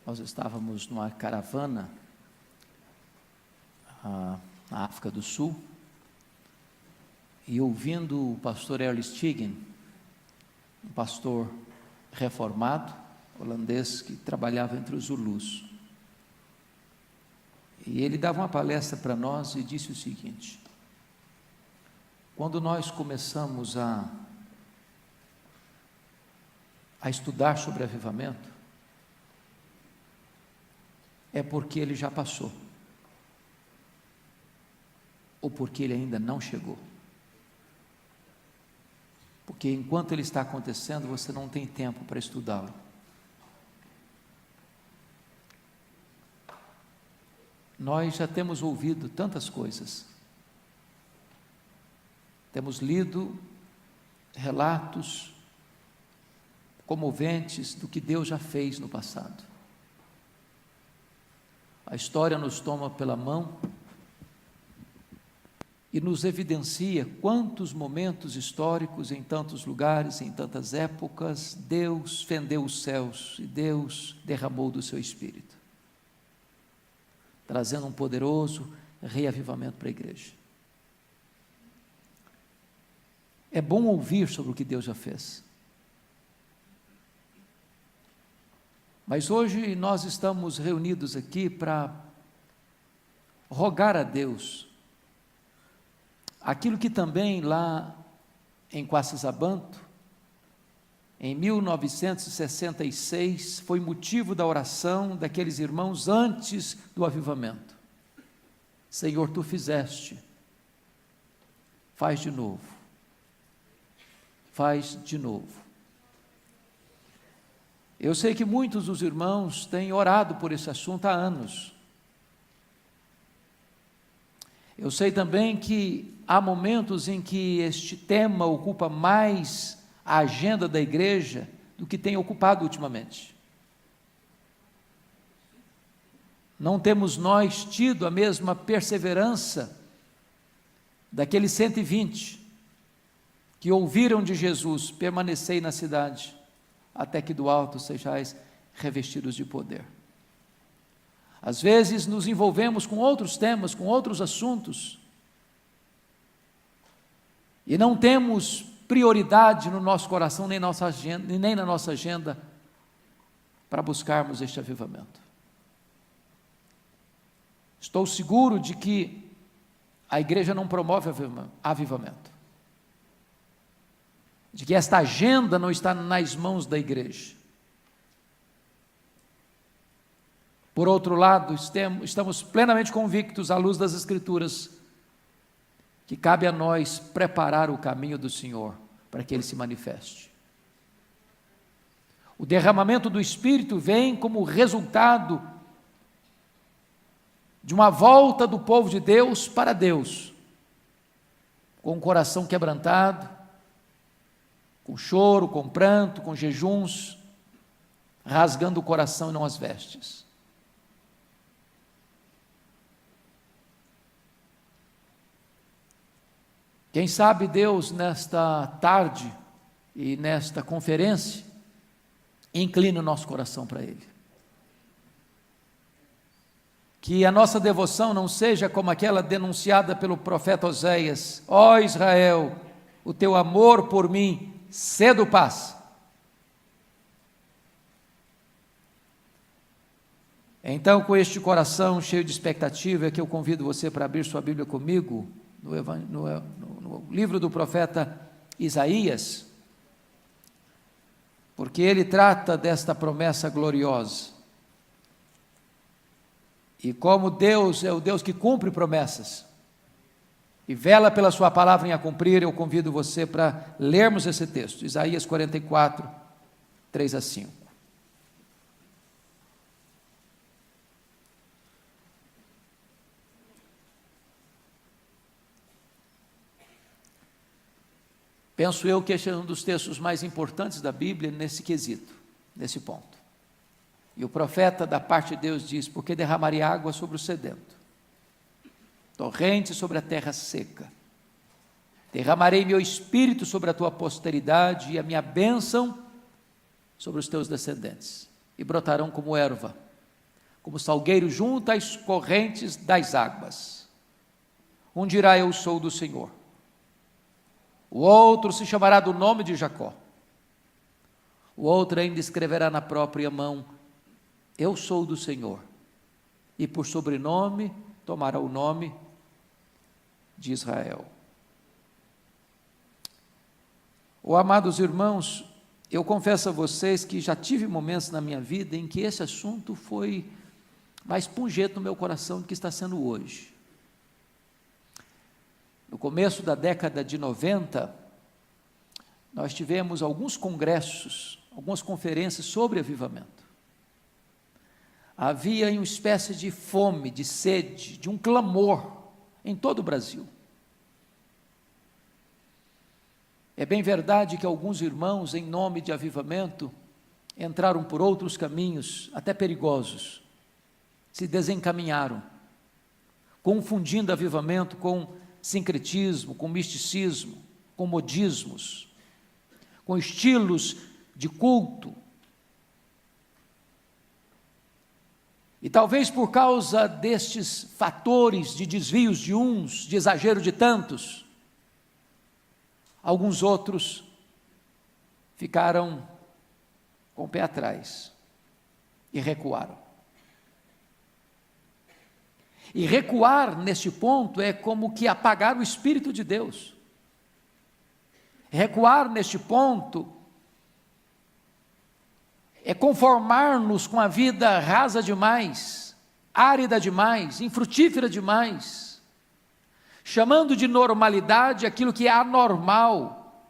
Nós estávamos numa caravana na África do Sul, e ouvindo o pastor Earl Stiggin, um pastor reformado, holandês, que trabalhava entre os Zulus. E ele dava uma palestra para nós e disse o seguinte: quando nós começamos a estudar sobre avivamento, é porque ele já passou, ou porque ele ainda não chegou. Porque enquanto ele está acontecendo, você não tem tempo para estudá-lo. Nós já temos ouvido tantas coisas, temos lido relatos comoventes do que Deus já fez no passado. A história nos toma pela mão e nos evidencia quantos momentos históricos, em tantos lugares, em tantas épocas, Deus fendeu os céus e Deus derramou do seu Espírito, trazendo um poderoso reavivamento para a igreja. É bom ouvir sobre o que Deus já fez. Mas hoje nós estamos reunidos aqui para rogar a Deus aquilo que também lá em Quacisabanto, em 1966, foi motivo da oração daqueles irmãos antes do avivamento. Senhor, Tu fizeste, faz de novo, faz de novo. Eu sei que muitos dos irmãos têm orado por esse assunto há anos. Eu sei também que há momentos em que este tema ocupa mais a agenda da igreja do que tem ocupado ultimamente. Não temos nós tido a mesma perseverança daqueles 120 que ouviram de Jesus: permanecei na cidade, até que do alto sejais revestidos de poder. Às vezes nos envolvemos com outros temas, com outros assuntos, e não temos prioridade no nosso coração, nem na nossa agenda, para buscarmos este avivamento. Estou seguro de que a igreja não promove avivamento, de que esta agenda não está nas mãos da igreja. Por outro lado, estamos plenamente convictos, à luz das Escrituras, que cabe a nós preparar o caminho do Senhor para que Ele se manifeste. O derramamento do Espírito vem como resultado de uma volta do povo de Deus para Deus, com o coração quebrantado, com choro, com pranto, com jejuns, rasgando o coração e não as vestes. Quem sabe Deus, nesta tarde e nesta conferência, inclina o nosso coração para Ele. Que a nossa devoção não seja como aquela denunciada pelo profeta Oséias: ó Israel, o teu amor por mim cedo passa. Então, com este coração cheio de expectativa, é que eu convido você para abrir sua Bíblia comigo, no livro do profeta Isaías, porque ele trata desta promessa gloriosa. E como Deus é o Deus que cumpre promessas e vela pela sua palavra em a cumprir, eu convido você para lermos esse texto, Isaías 44, 3-5. Penso eu que este é um dos textos mais importantes da Bíblia nesse quesito, nesse ponto. E o profeta da parte de Deus diz: porque derramarei água sobre o sedento, torrente sobre a terra seca. Derramarei meu espírito sobre a tua posteridade e a minha bênção sobre os teus descendentes. E brotarão como erva como salgueiro junto às correntes das águas. Um dirá: eu sou do Senhor. O outro se chamará do nome de Jacó. O outro ainda escreverá na própria mão: eu sou do Senhor. E por sobrenome tomará o nome de Israel. Amados irmãos, eu confesso a vocês que já tive momentos na minha vida em que esse assunto foi mais pungente no meu coração do que está sendo hoje. No começo da década de 90, nós tivemos alguns congressos, algumas conferências sobre avivamento. Havia uma espécie de fome, de sede, de um clamor em todo o Brasil. É bem verdade que alguns irmãos, em nome de avivamento, entraram por outros caminhos, até perigosos, se desencaminharam, confundindo avivamento com sincretismo, com misticismo, com modismos, com estilos de culto. E talvez por causa destes fatores de desvios de uns, de exagero de tantos, alguns outros ficaram com o pé atrás e recuaram. E recuar neste ponto é como que apagar o Espírito de Deus. Recuar neste ponto é conformar-nos com a vida rasa demais, árida demais, infrutífera demais, chamando de normalidade aquilo que é anormal,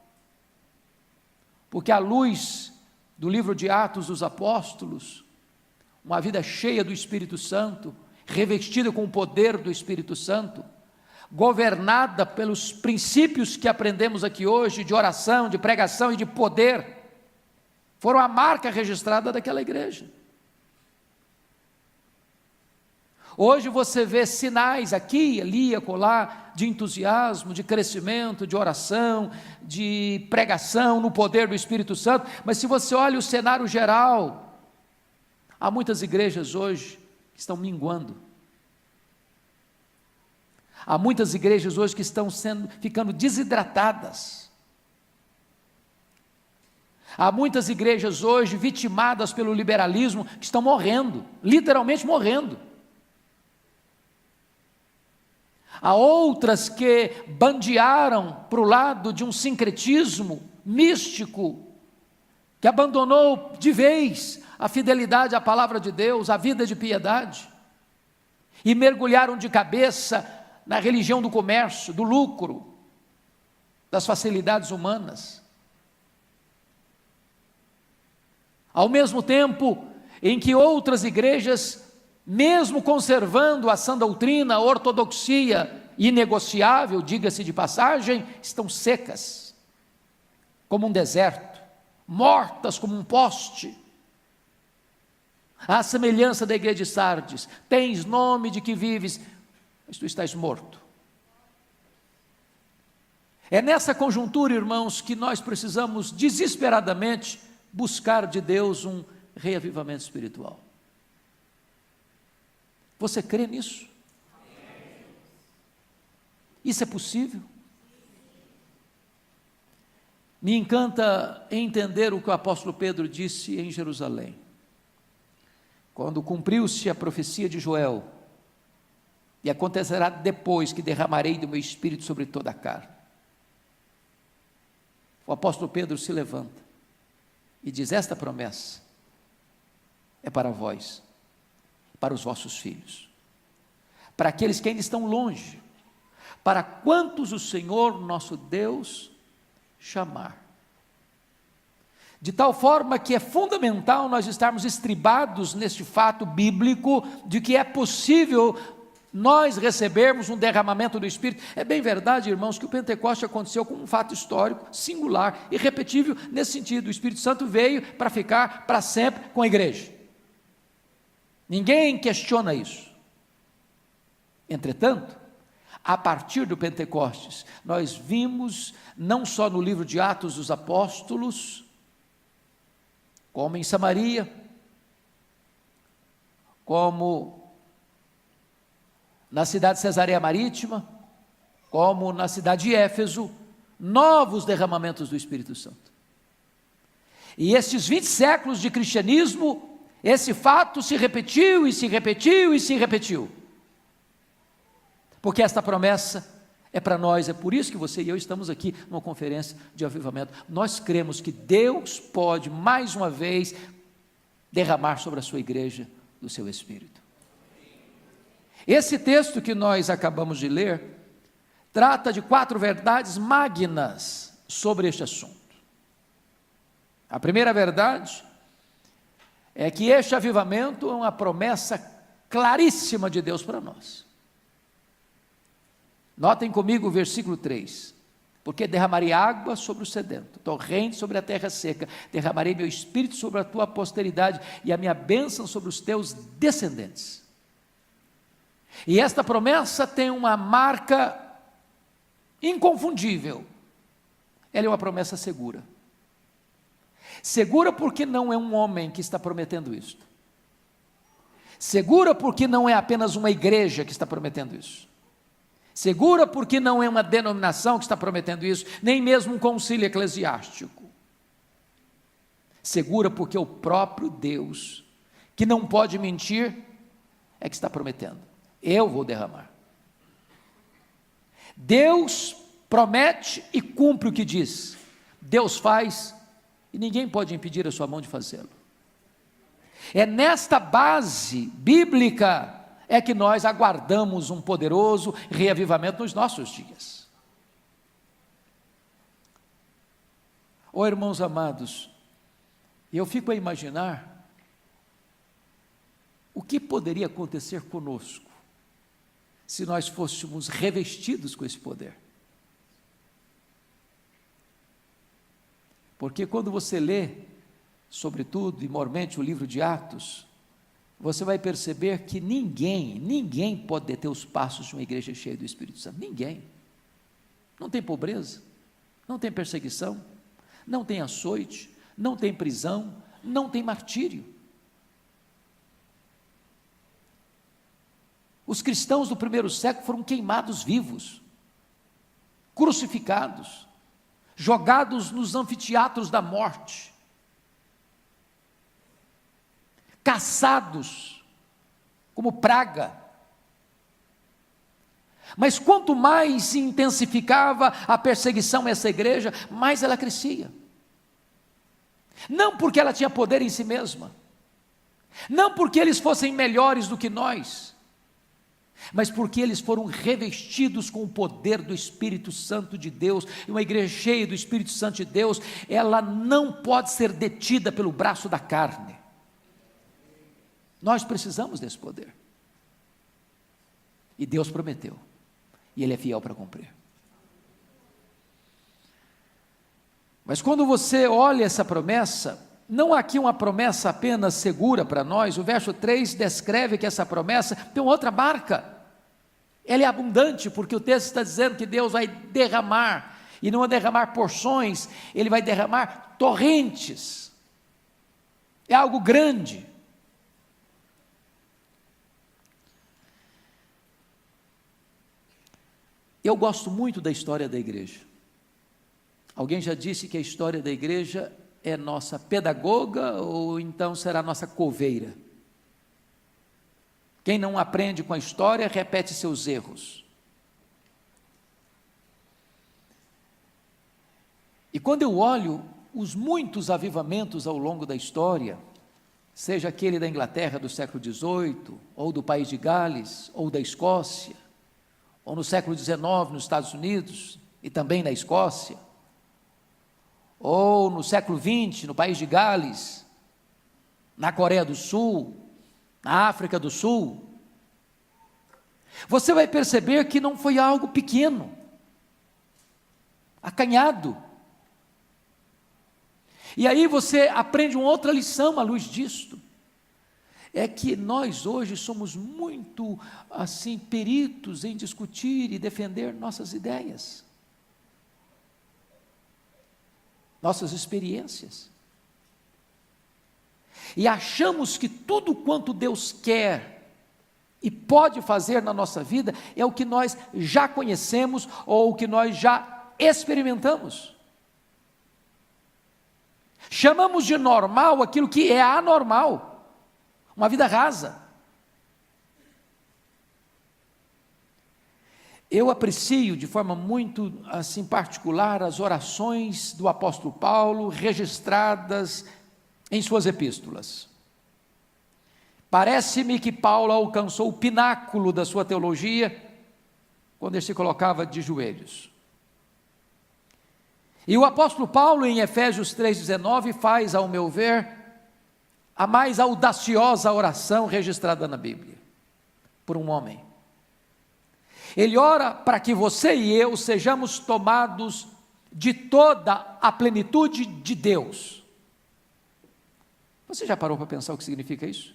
porque à luz do livro de Atos dos Apóstolos, uma vida cheia do Espírito Santo, revestida com o poder do Espírito Santo, governada pelos princípios que aprendemos aqui hoje, de oração, de pregação e de poder, foram a marca registrada daquela igreja. Hoje você vê sinais aqui, ali, acolá, de entusiasmo, de crescimento, de oração, de pregação no poder do Espírito Santo, mas se você olha o cenário geral, há muitas igrejas hoje que estão minguando. Há muitas igrejas hoje que estão ficando desidratadas. Há muitas igrejas hoje vitimadas pelo liberalismo que estão morrendo, literalmente morrendo. Há outras que bandearam para o lado de um sincretismo místico, que abandonou de vez a fidelidade à palavra de Deus, a vida de piedade, e mergulharam de cabeça na religião do comércio, do lucro, das facilidades humanas. Ao mesmo tempo em que outras igrejas, mesmo conservando a sã doutrina, a ortodoxia inegociável, diga-se de passagem, estão secas, como um deserto, mortas como um poste. À semelhança da igreja de Sardes: tens nome de que vives, mas tu estás morto. É nessa conjuntura, irmãos, que nós precisamos desesperadamente buscar de Deus um reavivamento espiritual. Você crê nisso? Isso é possível? Me encanta entender o que o apóstolo Pedro disse em Jerusalém, quando cumpriu-se a profecia de Joel: e acontecerá depois que derramarei do meu espírito sobre toda a carne. O apóstolo Pedro se levanta e diz: esta promessa é para vós, para os vossos filhos, para aqueles que ainda estão longe, para quantos o Senhor nosso Deus chamar. De tal forma que é fundamental nós estarmos estribados neste fato bíblico de que é possível nós recebermos um derramamento do Espírito. É bem verdade, irmãos, que o Pentecoste aconteceu como um fato histórico, singular, irrepetível, nesse sentido. O Espírito Santo veio para ficar para sempre com a igreja. Ninguém questiona isso. Entretanto, a partir do Pentecostes, nós vimos, não só no livro de Atos dos Apóstolos, como em Samaria, como na cidade de Cesareia Marítima, como na cidade de Éfeso, novos derramamentos do Espírito Santo. E estes 20 séculos de cristianismo, esse fato se repetiu e se repetiu e se repetiu. Porque esta promessa é para nós, é por isso que você e eu estamos aqui numa conferência de avivamento. Nós cremos que Deus pode, mais uma vez, derramar sobre a sua igreja do seu Espírito. Esse texto que nós acabamos de ler, trata de 4 verdades magnas sobre este assunto. A primeira verdade é que este avivamento é uma promessa claríssima de Deus para nós. Notem comigo o versículo 3. Porque derramarei água sobre o sedento, torrente sobre a terra seca, derramarei meu espírito sobre a tua posteridade e a minha bênção sobre os teus descendentes. E esta promessa tem uma marca inconfundível. Ela é uma promessa segura. Segura porque não é um homem que está prometendo isto. Segura porque não é apenas uma igreja que está prometendo isso. Segura porque não é uma denominação que está prometendo isso, nem mesmo um concílio eclesiástico. Segura porque o próprio Deus, que não pode mentir, é que está prometendo. Eu vou derramar. Deus promete e cumpre o que diz. Deus faz e ninguém pode impedir a sua mão de fazê-lo. É nesta base bíblica é que nós aguardamos um poderoso reavivamento nos nossos dias. Oh, irmãos amados, eu fico a imaginar o que poderia acontecer conosco se nós fôssemos revestidos com esse poder. Porque quando você lê, sobretudo e mormente o livro de Atos, você vai perceber que ninguém pode deter os passos de uma igreja cheia do Espírito Santo. Ninguém. Não tem pobreza, não tem perseguição, não tem açoite, não tem prisão, não tem martírio. Os cristãos do primeiro século foram queimados vivos, crucificados, jogados nos anfiteatros da morte, caçados como praga. Mas quanto mais se intensificava a perseguição a essa igreja, mais ela crescia. Não porque ela tinha poder em si mesma, não porque eles fossem melhores do que nós, mas porque eles foram revestidos com o poder do Espírito Santo de Deus. E uma igreja cheia do Espírito Santo de Deus, ela não pode ser detida pelo braço da carne. Nós precisamos desse poder. E Deus prometeu, e Ele é fiel para cumprir. Mas quando você olha essa promessa, não há aqui uma promessa apenas segura para nós. O verso 3 descreve que essa promessa tem outra marca. Ela é abundante, porque o texto está dizendo que Deus vai derramar, e não vai derramar porções, Ele vai derramar torrentes. É algo grande. Eu gosto muito da história da igreja. Alguém já disse que a história da igreja é nossa pedagoga ou então será nossa coveira. Quem não aprende com a história repete seus erros. E quando eu olho os muitos avivamentos ao longo da história, seja aquele da Inglaterra do século XVIII, ou do país de Gales, ou da Escócia, ou no século XIX nos Estados Unidos e também na Escócia, ou no século XX no país de Gales, na Coreia do Sul, na África do Sul, você vai perceber que não foi algo pequeno, acanhado. E aí você aprende uma outra lição à luz disto, é que nós hoje somos muito, assim, peritos em discutir e defender nossas ideias, nossas experiências. e achamos que tudo quanto Deus quer e pode fazer na nossa vida é o que nós já conhecemos ou o que nós já experimentamos. Chamamos de normal aquilo que é anormal, uma vida rasa. Eu aprecio de forma muito assim particular as orações do apóstolo Paulo registradas em suas epístolas. Parece-me que Paulo alcançou o pináculo da sua teologia quando ele se colocava de joelhos. E o apóstolo Paulo, em Efésios 3,19, faz, ao meu ver, a mais audaciosa oração registrada na Bíblia, por um homem. Ele ora para que você e eu sejamos tomados de toda a plenitude de Deus. Você já parou para pensar o que significa isso?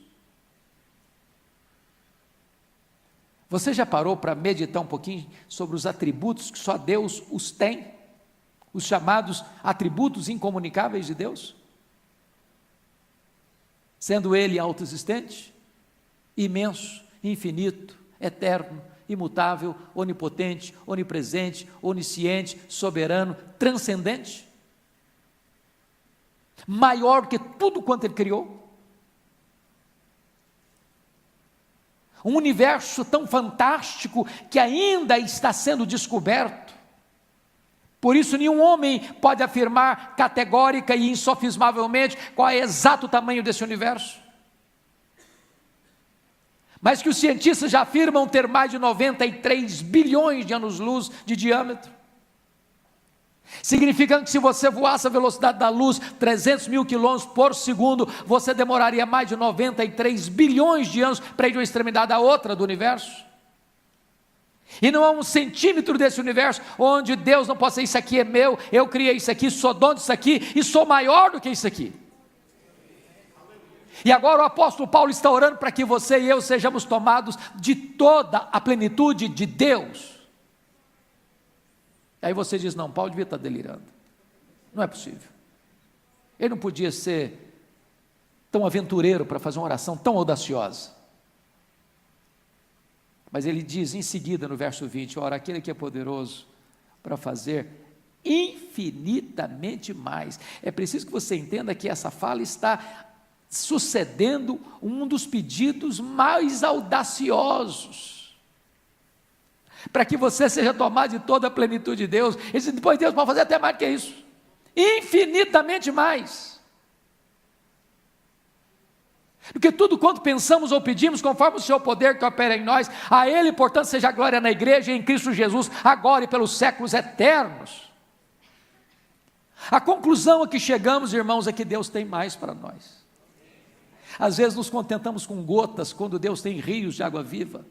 Você já parou para meditar um pouquinho sobre os atributos que só Deus os tem? Os chamados atributos incomunicáveis de Deus? Sendo Ele autoexistente, imenso, infinito, eterno, imutável, onipotente, onipresente, onisciente, soberano, transcendente, maior que tudo quanto Ele criou. Um universo tão fantástico que ainda está sendo descoberto. Por isso nenhum homem pode afirmar categórica e insofismavelmente qual é o exato tamanho desse universo. Mas que os cientistas já afirmam ter mais de 93 bilhões de anos-luz de diâmetro. Significando que se você voasse a velocidade da luz, 300 mil quilômetros por segundo, você demoraria mais de 93 bilhões de anos para ir de uma extremidade à outra do universo. E não há um centímetro desse universo onde Deus não possa dizer, isso aqui é meu, eu criei isso aqui, sou dono disso aqui e sou maior do que isso aqui. E agora o apóstolo Paulo está orando para que você e eu sejamos tomados de toda a plenitude de Deus. Aí você diz, não, Paulo devia estar delirando. Não é possível. Ele não podia ser tão aventureiro para fazer uma oração tão audaciosa. Mas ele diz em seguida no verso 20, ora, aquele que é poderoso para fazer infinitamente mais. É preciso que você entenda que essa fala está sucedendo um dos pedidos mais audaciosos, para que você seja tomado de toda a plenitude de Deus. Ele diz, depois Deus pode fazer até mais do que isso, infinitamente mais, porque tudo quanto pensamos ou pedimos, conforme o seu poder que opera em nós, a Ele, portanto, seja a glória na igreja e em Cristo Jesus, agora e pelos séculos eternos. A conclusão a que chegamos, irmãos, é que Deus tem mais para nós. Às vezes nos contentamos com gotas, quando Deus tem rios de água viva.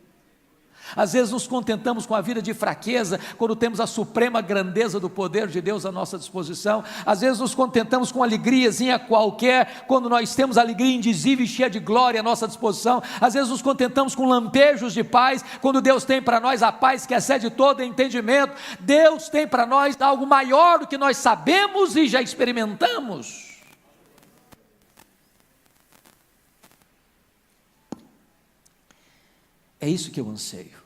Às vezes nos contentamos com a vida de fraqueza, quando temos a suprema grandeza do poder de Deus à nossa disposição. Às vezes nos contentamos com alegriazinha qualquer, quando nós temos alegria indizível e cheia de glória à nossa disposição. Às vezes nos contentamos com lampejos de paz, quando Deus tem para nós a paz que excede todo entendimento. Deus tem para nós algo maior do que nós sabemos e já experimentamos. É isso que eu anseio.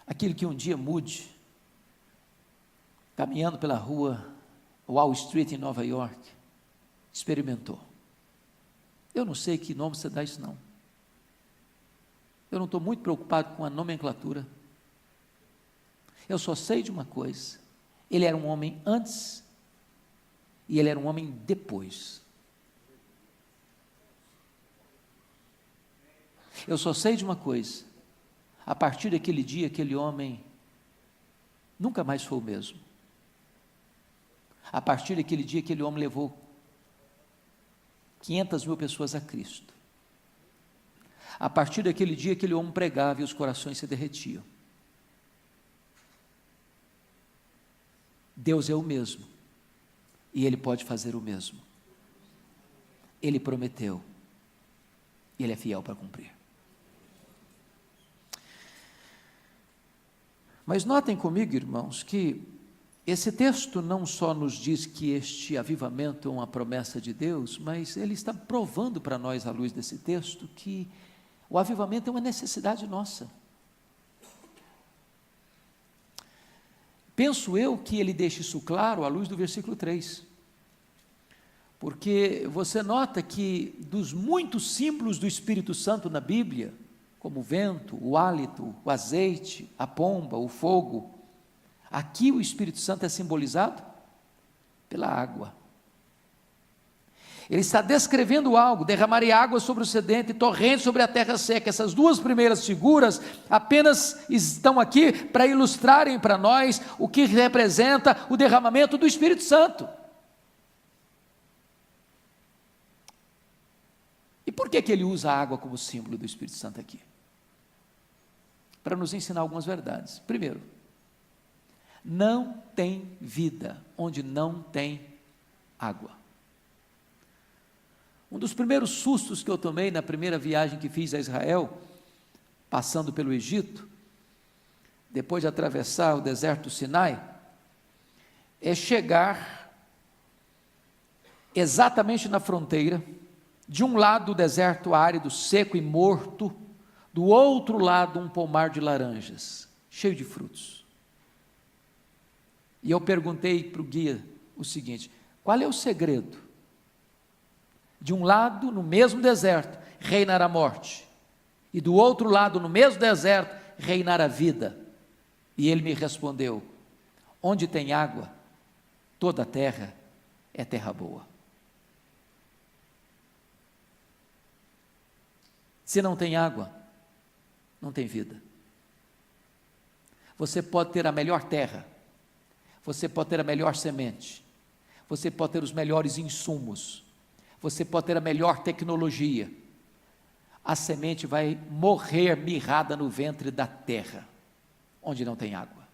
Aquilo que um dia Moody, caminhando pela rua Wall Street em Nova York, experimentou. Eu não sei que nome você dá isso não. Eu não estou muito preocupado com a nomenclatura. Eu só sei de uma coisa. Ele era um homem antes e ele era um homem depois. Eu só sei de uma coisa, a partir daquele dia, aquele homem nunca mais foi o mesmo. A partir daquele dia, aquele homem levou 500 mil pessoas a Cristo. A partir daquele dia, aquele homem pregava e os corações se derretiam. Deus é o mesmo, e Ele pode fazer o mesmo. Ele prometeu, e Ele é fiel para cumprir. Mas notem comigo, irmãos, que Esse texto não só nos diz que este avivamento é uma promessa de Deus, mas ele está provando para nós, à luz desse texto, que o avivamento é uma necessidade nossa. Penso eu que ele deixa isso claro à luz do versículo 3. Porque você nota que dos muitos símbolos do Espírito Santo na Bíblia, como o vento, o hálito, o azeite, a pomba, o fogo, aqui o Espírito Santo é simbolizado pela água. Ele está descrevendo algo: derramarei água sobre o sedento e torrente sobre a terra seca. Essas duas primeiras figuras apenas estão aqui para ilustrarem para nós o que representa o derramamento do Espírito Santo. E por que ele usa a água como símbolo do Espírito Santo aqui? Para nos ensinar algumas verdades. Primeiro, não tem vida onde não tem água. Um dos primeiros sustos que eu tomei na primeira viagem que fiz a Israel, passando pelo Egito, depois de atravessar o deserto do Sinai, é chegar exatamente na fronteira, de um lado o deserto árido, seco e morto, do outro lado um pomar de laranjas, cheio de frutos. E eu perguntei para o guia o seguinte: qual é o segredo? De um lado, no mesmo deserto, reinar a morte, e do outro lado, no mesmo deserto, reinar a vida. E ele me respondeu: onde tem água, toda a terra é terra boa. Se não tem água, não tem vida. Você pode ter a melhor terra, você pode ter a melhor semente, você pode ter os melhores insumos, você pode ter a melhor tecnologia, a semente vai morrer mirrada no ventre da terra, onde não tem água.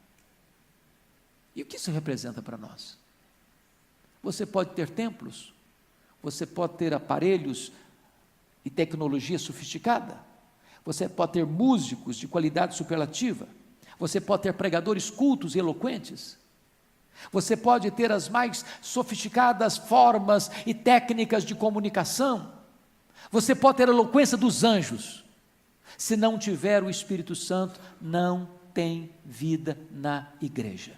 E o que isso representa para nós? Você pode ter templos, você pode ter aparelhos e tecnologia sofisticada, você pode ter músicos de qualidade superlativa, você pode ter pregadores cultos e eloquentes, você pode ter as mais sofisticadas formas e técnicas de comunicação, você pode ter a eloquência dos anjos. Se não tiver o Espírito Santo, não tem vida na igreja.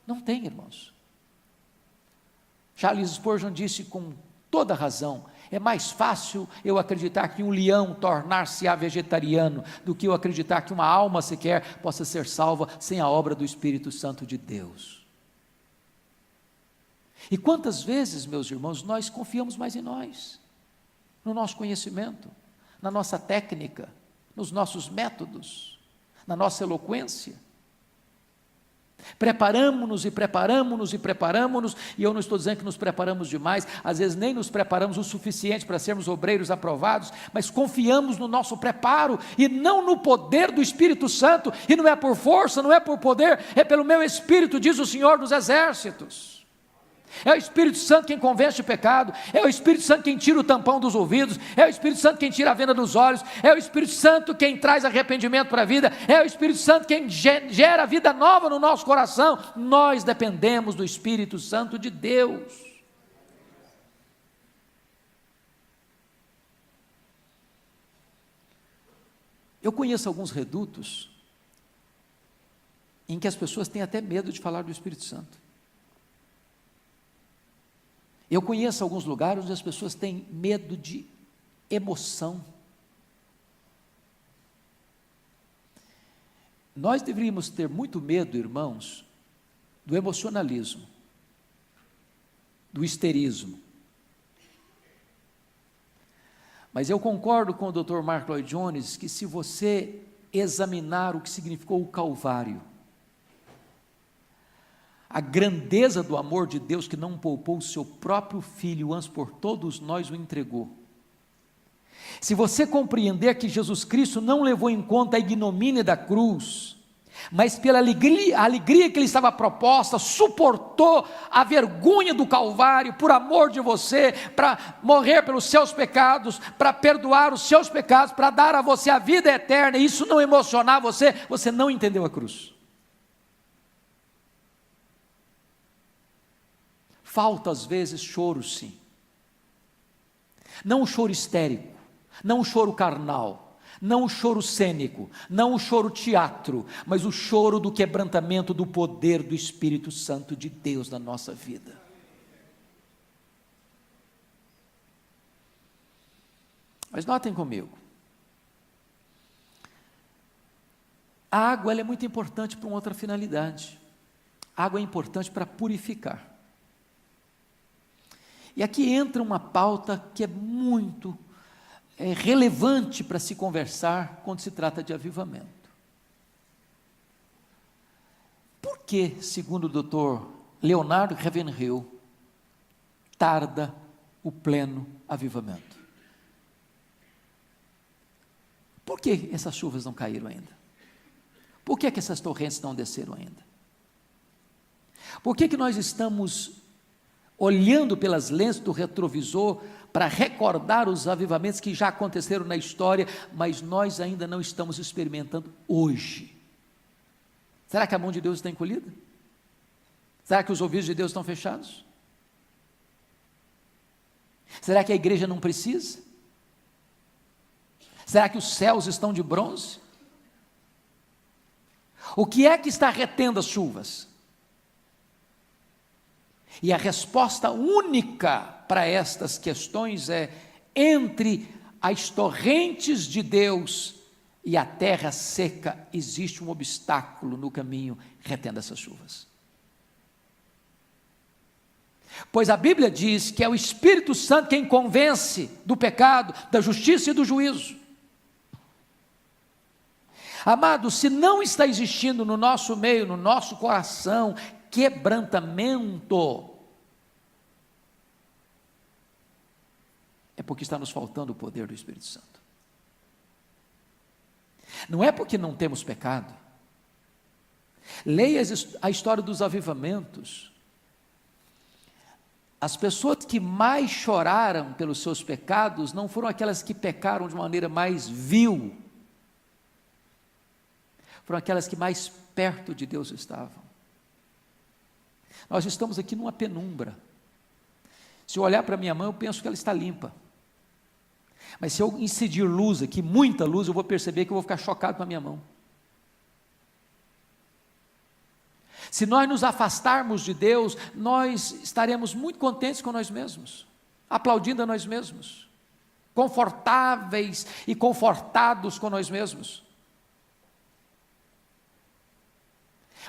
Não tem, irmãos. Charles Spurgeon disse com toda razão: é mais fácil eu acreditar que um leão tornar-se-á vegetariano do que eu acreditar que uma alma sequer possa ser salva sem a obra do Espírito Santo de Deus. E quantas vezes, meus irmãos, nós confiamos mais em nós, no nosso conhecimento, na nossa técnica, nos nossos métodos, na nossa eloquência. Preparamo-nos e preparamo-nos e preparamo-nos, e eu não estou dizendo que nos preparamos demais, às vezes nem nos preparamos o suficiente para sermos obreiros aprovados, mas confiamos no nosso preparo e não no poder do Espírito Santo, e não é por força, não é por poder, é pelo meu Espírito, diz o Senhor dos Exércitos. É o Espírito Santo quem convence o pecado, é o Espírito Santo quem tira o tampão dos ouvidos, é o Espírito Santo quem tira a venda dos olhos, é o Espírito Santo quem traz arrependimento para a vida, é o Espírito Santo quem gera vida nova no nosso coração. Nós dependemos do Espírito Santo de Deus. Eu conheço alguns redutos em que as pessoas têm até medo de falar do Espírito Santo. Eu conheço alguns lugares onde as pessoas têm medo de emoção. Nós deveríamos ter muito medo, irmãos, do emocionalismo, do histerismo. Mas eu concordo com o Dr. Mark Lloyd Jones que se você examinar o que significou o Calvário, a grandeza do amor de Deus que não poupou o seu próprio Filho, antes por todos nós o entregou. Se você compreender que Jesus Cristo não levou em conta a ignomínia da cruz, mas pela alegria que lhe estava proposta, suportou a vergonha do Calvário, por amor de você, para morrer pelos seus pecados, para perdoar os seus pecados, para dar a você a vida eterna, e isso não emocionar você, você não entendeu a cruz. Falta às vezes choro, sim. Não o choro histérico, não o choro carnal, não o choro cênico, não o choro teatro, mas o choro do quebrantamento do poder do Espírito Santo de Deus na nossa vida. Mas notem comigo, a água ela é muito importante para uma outra finalidade. A água é importante para purificar. E aqui entra uma pauta que é muito relevante para se conversar quando se trata de avivamento. Por que, segundo o Dr. Leonardo Ravenhill, tarda o pleno avivamento? Por que essas chuvas não caíram ainda? Por que essas torrentes não desceram ainda? Por que nós estamos olhando pelas lentes do retrovisor para recordar os avivamentos que já aconteceram na história, mas nós ainda não estamos experimentando hoje? Será que a mão de Deus está encolhida? Será que os ouvidos de Deus estão fechados? Será que a igreja não precisa? Será que os céus estão de bronze? O que é que está retendo as chuvas? E a resposta única para estas questões é: entre as torrentes de Deus e a terra seca, existe um obstáculo no caminho retendo essas chuvas. Pois a Bíblia diz que é o Espírito Santo quem convence do pecado, da justiça e do juízo. Amado, se não está existindo no nosso meio, no nosso coração, quebrantamento, é porque está nos faltando o poder do Espírito Santo. Não é porque não temos pecado. Leia a história dos avivamentos. As pessoas que mais choraram pelos seus pecados não foram aquelas que pecaram de maneira mais vil, foram aquelas que mais perto de Deus estavam. Nós estamos aqui numa penumbra. Se eu olhar para a minha mão, eu penso que ela está limpa. Mas se eu incidir luz aqui, muita luz, eu vou perceber que eu vou ficar chocado com a minha mão. Se nós nos afastarmos de Deus, nós estaremos muito contentes com nós mesmos, aplaudindo a nós mesmos, confortáveis e confortados com nós mesmos.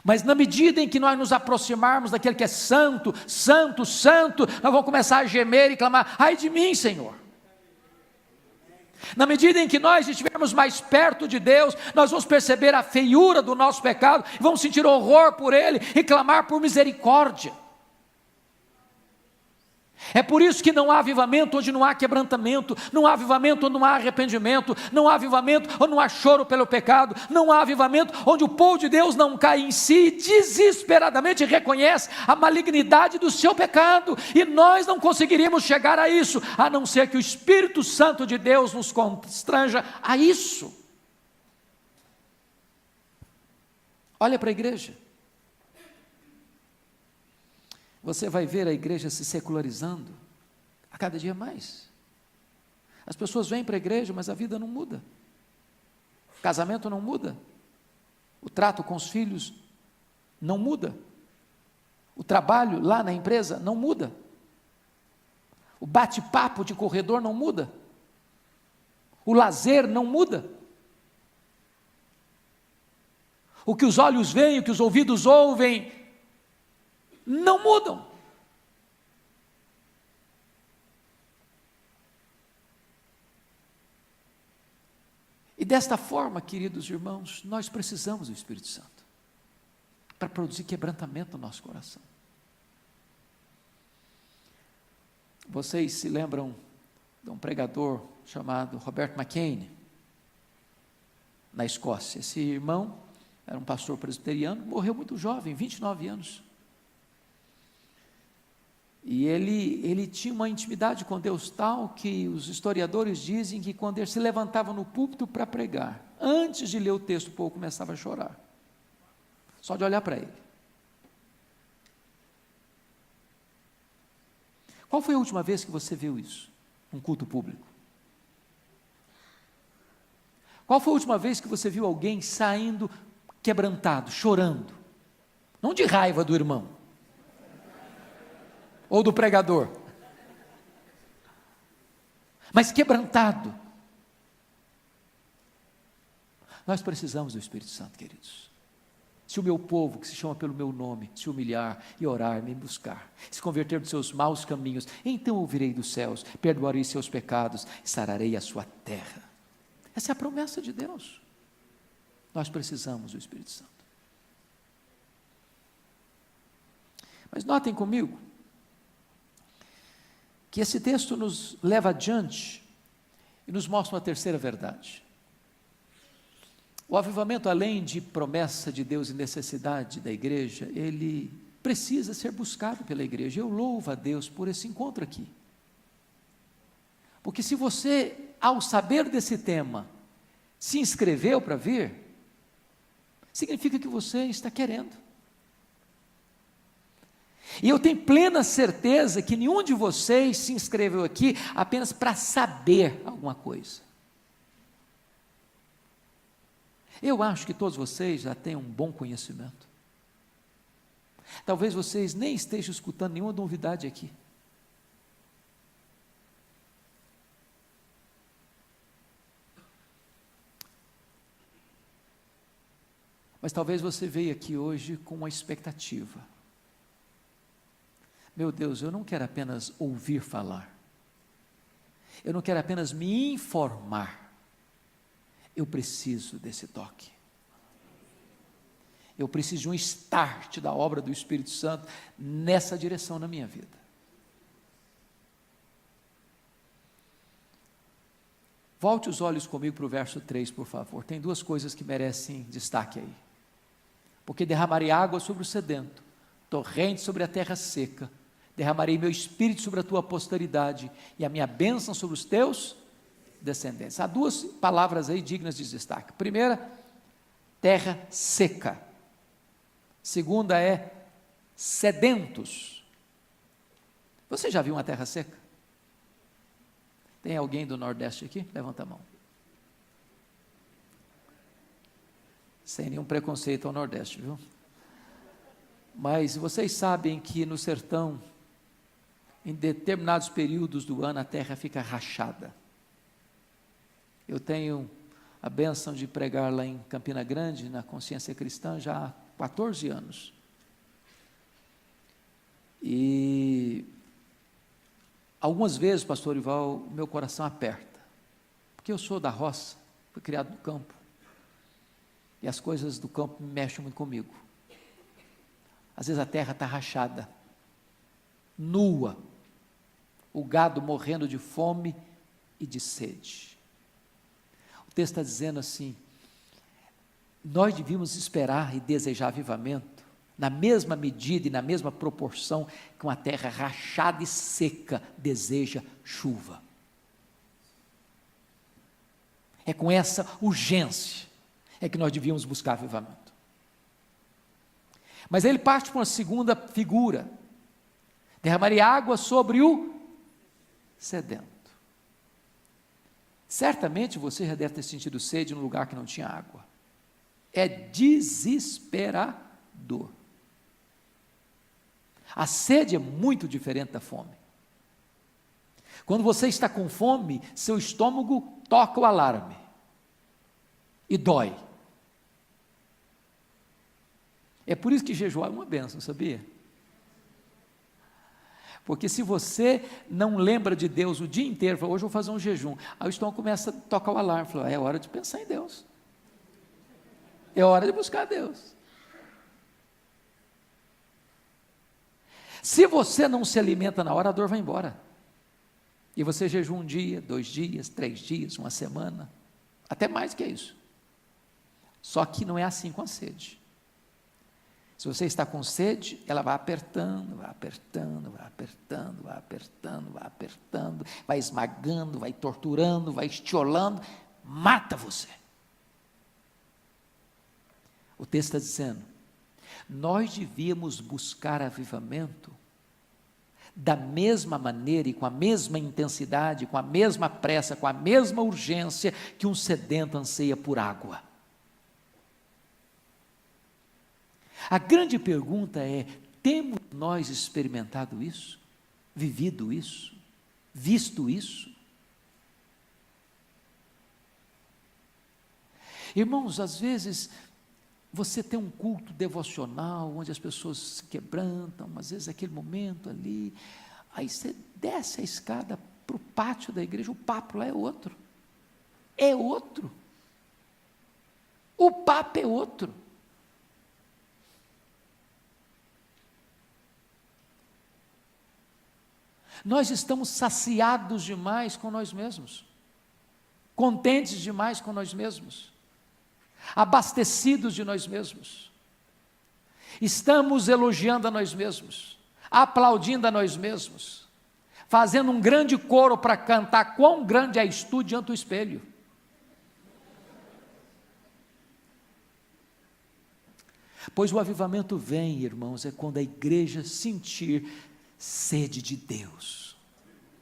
Mas na medida em que nós nos aproximarmos daquele que é santo, santo, santo, nós vamos começar a gemer e clamar: ai de mim, Senhor. Na medida em que nós estivermos mais perto de Deus, nós vamos perceber a feiura do nosso pecado, vamos sentir horror por ele e clamar por misericórdia. É por isso que não há avivamento onde não há quebrantamento, não há avivamento onde não há arrependimento, não há avivamento onde não há choro pelo pecado, não há avivamento onde o povo de Deus não cai em si e desesperadamente reconhece a malignidade do seu pecado, e nós não conseguiríamos chegar a isso, a não ser que o Espírito Santo de Deus nos constranja a isso. Olha para a igreja. Você vai ver a igreja se secularizando a cada dia mais. As pessoas vêm para a igreja, mas a vida não muda. O casamento não muda. O trato com os filhos não muda. O trabalho lá na empresa não muda. O bate-papo de corredor não muda. O lazer não muda. O que os olhos veem, o que os ouvidos ouvem, não mudam. E desta forma, queridos irmãos, nós precisamos do Espírito Santo para produzir quebrantamento no nosso coração. Vocês se lembram de um pregador chamado Robert McCain, na Escócia? Esse irmão era um pastor presbiteriano, morreu muito jovem, 29 anos. E ele tinha uma intimidade com Deus tal que os historiadores dizem que quando ele se levantava no púlpito para pregar, antes de ler o texto, o povo começava a chorar, só de olhar para ele. Qual foi a última vez que você viu isso? Um culto público? Qual foi a última vez que você viu alguém saindo quebrantado, chorando? Não de raiva do irmão, ou do pregador, mas quebrantado. Nós precisamos do Espírito Santo, queridos. Se o meu povo, que se chama pelo meu nome, se humilhar e orar, me buscar, se converter dos seus maus caminhos, então ouvirei dos céus, perdoarei seus pecados e sararei a sua terra. Essa é a promessa de Deus. Nós precisamos do Espírito Santo. Mas notem comigo, que esse texto nos leva adiante e nos mostra uma terceira verdade. O avivamento, além de promessa de Deus e necessidade da igreja, ele precisa ser buscado pela igreja. Eu louvo a Deus por esse encontro aqui. Porque se você, ao saber desse tema, se inscreveu para vir, significa que você está querendo. E eu tenho plena certeza que nenhum de vocês se inscreveu aqui apenas para saber alguma coisa. Eu acho que todos vocês já têm um bom conhecimento. Talvez vocês nem estejam escutando nenhuma novidade aqui. Mas talvez você veio aqui hoje com uma expectativa. Meu Deus, eu não quero apenas ouvir falar. Eu não quero apenas me informar. Eu preciso desse toque. Eu preciso de um start da obra do Espírito Santo nessa direção na minha vida. Volte os olhos comigo para o verso 3, por favor. Tem duas coisas que merecem destaque aí. Porque derramarei água sobre o sedento, torrente sobre a terra seca, derramarei meu espírito sobre a tua posteridade, e a minha bênção sobre os teus descendentes. Há duas palavras aí dignas de destaque. Primeira, terra seca. Segunda é sedentos. Você já viu uma terra seca? Tem alguém do Nordeste aqui? Levanta a mão. Sem nenhum preconceito ao Nordeste, viu? Mas vocês sabem que no sertão, em determinados períodos do ano, a terra fica rachada. Eu tenho a bênção de pregar lá em Campina Grande, na Consciência Cristã, já há 14 anos. E algumas vezes, pastor Ival, meu coração aperta, porque eu sou da roça, fui criado no campo, e as coisas do campo mexem muito comigo. Às vezes a terra está rachada, nua, o gado morrendo de fome e de sede. O texto está dizendo assim: nós devíamos esperar e desejar avivamento na mesma medida e na mesma proporção que uma terra rachada e seca deseja chuva. É com essa urgência é que nós devíamos buscar avivamento. Mas ele parte para uma segunda figura: derramarei água sobre o sedento. Certamente você já deve ter sentido sede num lugar que não tinha água. É desesperador. A sede é muito diferente da fome. Quando você está com fome, seu estômago toca o alarme e dói. É por isso que jejuar é uma bênção, sabia? Porque se você não lembra de Deus o dia inteiro, fala, hoje eu vou fazer um jejum, aí o estômago começa a tocar o alarme, fala, é hora de pensar em Deus, é hora de buscar Deus. Se você não se alimenta na hora, a dor vai embora, e você jejua 1 dia, 2 dias, 3 dias, 1 semana, até mais que isso. Só que não é assim com a sede. Se você está com sede, ela vai apertando, vai apertando, vai apertando, vai apertando, vai apertando, vai esmagando, vai torturando, vai estiolando, mata você. O texto está dizendo, nós devíamos buscar avivamento da mesma maneira e com a mesma intensidade, com a mesma pressa, com a mesma urgência que um sedento anseia por água. A grande pergunta é: temos nós experimentado isso? Vivido isso? Visto isso? Irmãos, às vezes você tem um culto devocional, onde as pessoas se quebrantam, às vezes aquele momento ali, aí você desce a escada para o pátio da igreja, o papo lá é outro, o papo é outro. Nós estamos saciados demais com nós mesmos, contentes demais com nós mesmos, abastecidos de nós mesmos, estamos elogiando a nós mesmos, aplaudindo a nós mesmos, fazendo um grande coro para cantar quão grande és tu diante do espelho. Pois o avivamento vem, irmãos, é quando a igreja sentir sede de Deus,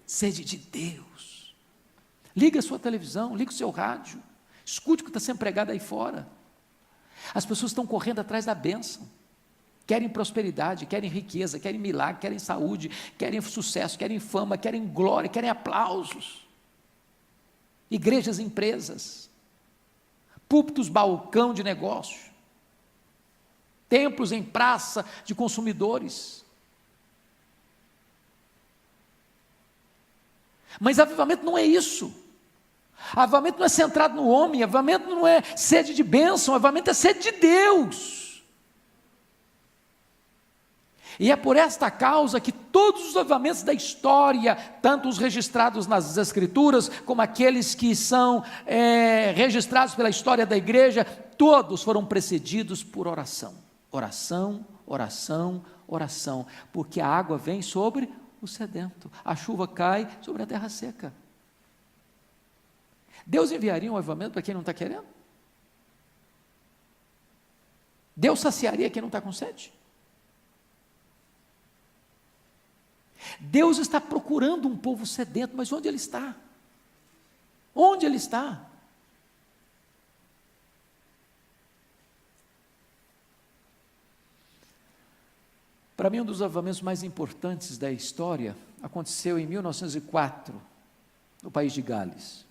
sede de Deus. Liga a sua televisão, liga o seu rádio, escute o que está sendo pregado aí fora. As pessoas estão correndo atrás da bênção, querem prosperidade, querem riqueza, querem milagre, querem saúde, querem sucesso, querem fama, querem glória, querem aplausos. Igrejas, empresas, púlpitos, balcão de negócio, templos em praça de consumidores. Mas avivamento não é isso. Avivamento não é centrado no homem, avivamento não é sede de bênção, avivamento é sede de Deus. E é por esta causa que todos os avivamentos da história, tanto os registrados nas Escrituras, como aqueles que são registrados pela história da igreja, todos foram precedidos por oração. Oração, oração, oração, porque a água vem sobre o sedento, a chuva cai sobre a terra seca. Deus enviaria um avivamento para quem não está querendo? Deus saciaria quem não está com sede? Deus está procurando um povo sedento, mas onde ele está? Onde ele está? Para mim, um dos avivamentos mais importantes da história aconteceu em 1904, no país de Gales.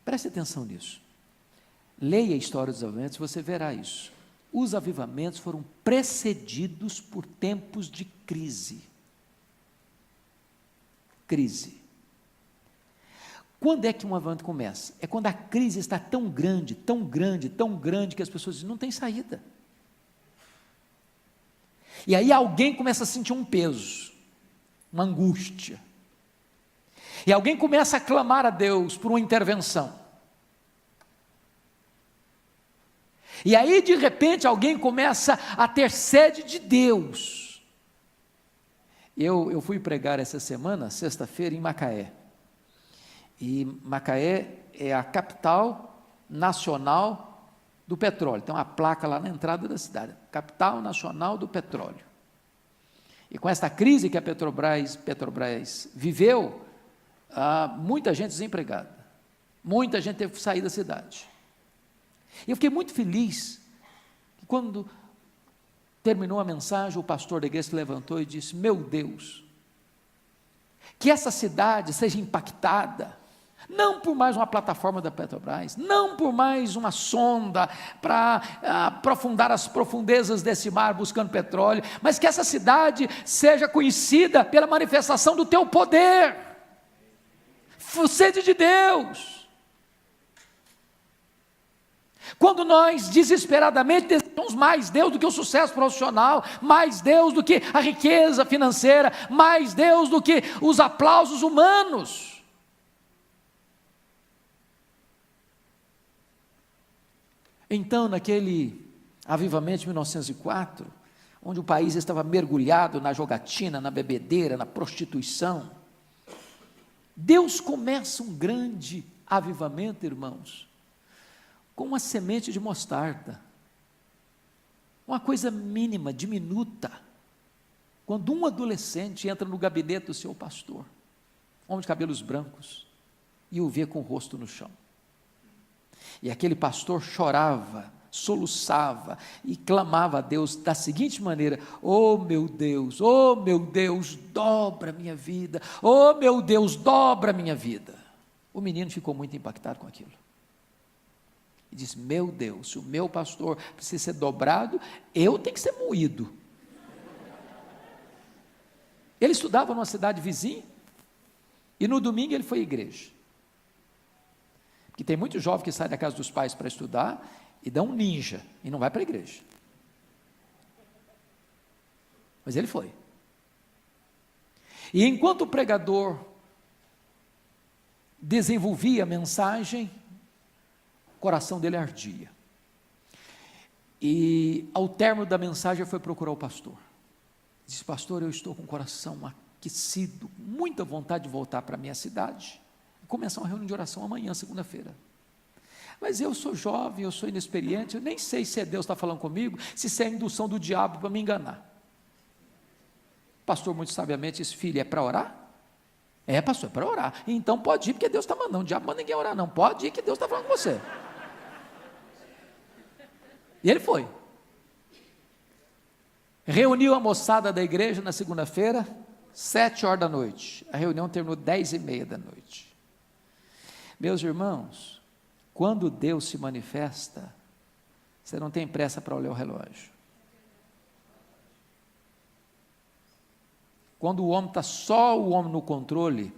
Preste atenção nisso. Leia a história dos avivamentos, você verá isso. Os avivamentos foram precedidos por tempos de crise. Crise. Quando é que um avivamento começa? É quando a crise está tão grande, tão grande, tão grande, que as pessoas dizem, não tem saída. E aí alguém começa a sentir um peso, uma angústia. E alguém começa a clamar a Deus por uma intervenção. E aí, de repente, alguém começa a ter sede de Deus. Eu fui pregar essa semana, sexta-feira, em Macaé. E Macaé é a capital nacional do petróleo. Tem uma placa lá na entrada da cidade, capital nacional do petróleo. E com esta crise que a Petrobras viveu, muita gente desempregada, muita gente teve que sair da cidade. E eu fiquei muito feliz que quando terminou a mensagem, o pastor da igreja se levantou e disse, meu Deus, que essa cidade seja impactada, não por mais uma plataforma da Petrobras, não por mais uma sonda para aprofundar as profundezas desse mar buscando petróleo, mas que essa cidade seja conhecida pela manifestação do teu poder, sede de Deus. Quando nós desesperadamente desejamos mais Deus do que o sucesso profissional, mais Deus do que a riqueza financeira, mais Deus do que os aplausos humanos. Então, naquele avivamento de 1904, onde o país estava mergulhado na jogatina, na bebedeira, na prostituição, Deus começa um grande avivamento, irmãos, com uma semente de mostarda, uma coisa mínima, diminuta, quando um adolescente entra no gabinete do seu pastor, homem de cabelos brancos, e o vê com o rosto no chão. E aquele pastor chorava, soluçava e clamava a Deus da seguinte maneira: oh meu Deus, dobra a minha vida, oh meu Deus, dobra a minha vida. O menino ficou muito impactado com aquilo. E disse: meu Deus, se o meu pastor precisa ser dobrado, eu tenho que ser moído. Ele estudava numa cidade vizinha, e no domingo ele foi à igreja. Porque tem muito jovem que sai da casa dos pais para estudar, e dá um ninja, e não vai para a igreja. Mas ele foi. E enquanto o pregador desenvolvia a mensagem, o coração dele ardia. E ao término da mensagem foi procurar o pastor. Disse: pastor, eu estou com o coração aquecido, muita vontade de voltar para a minha cidade e começar uma reunião de oração amanhã, segunda-feira. Mas eu sou jovem, eu sou inexperiente, eu nem sei se é Deus que está falando comigo, se isso é a indução do diabo para me enganar. O pastor muito sabiamente disse: filho, é para orar? É, pastor, é para orar. Então pode ir, porque Deus está mandando. O diabo manda ninguém orar, não. Pode ir, que Deus está falando com você. E ele foi. Reuniu a moçada da igreja na segunda-feira, 7h da noite. A reunião terminou 10h30 da noite. Meus irmãos, quando Deus se manifesta, você não tem pressa para olhar o relógio. Quando o homem está só o homem no controle,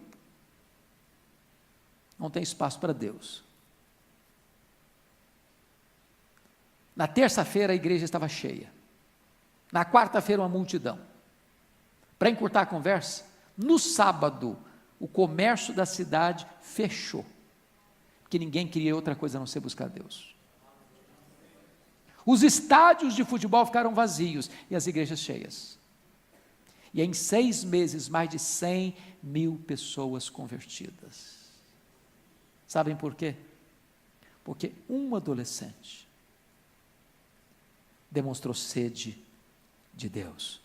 não tem espaço para Deus. Na terça-feira a igreja estava cheia. Na quarta-feira uma multidão. Para encurtar a conversa, no sábado o comércio da cidade fechou, porque ninguém queria outra coisa a não ser buscar Deus. Os estádios de futebol ficaram vazios e as igrejas cheias. E em 6 meses, mais de 100.000 pessoas convertidas. Sabem por quê? Porque um adolescente demonstrou sede de Deus.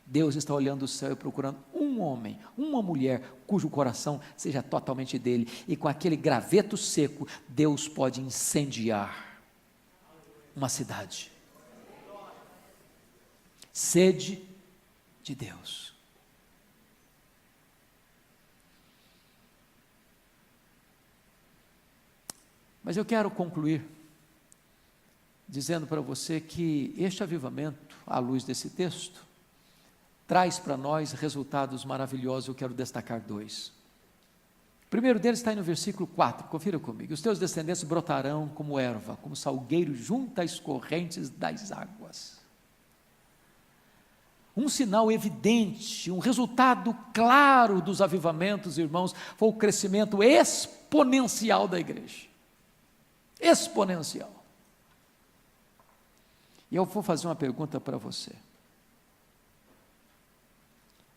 Deus está olhando o céu e procurando um homem, uma mulher, cujo coração seja totalmente dele, e com aquele graveto seco, Deus pode incendiar uma cidade. Sede de Deus. Mas eu quero concluir dizendo para você que este avivamento, à luz desse texto, traz para nós resultados maravilhosos. Eu quero destacar 2. O primeiro deles está aí no versículo 4, confira comigo: os teus descendentes brotarão como erva, como salgueiro junto às correntes das águas. Um sinal evidente, um resultado claro dos avivamentos, irmãos, foi o crescimento exponencial da igreja. Exponencial. E eu vou fazer uma pergunta para você.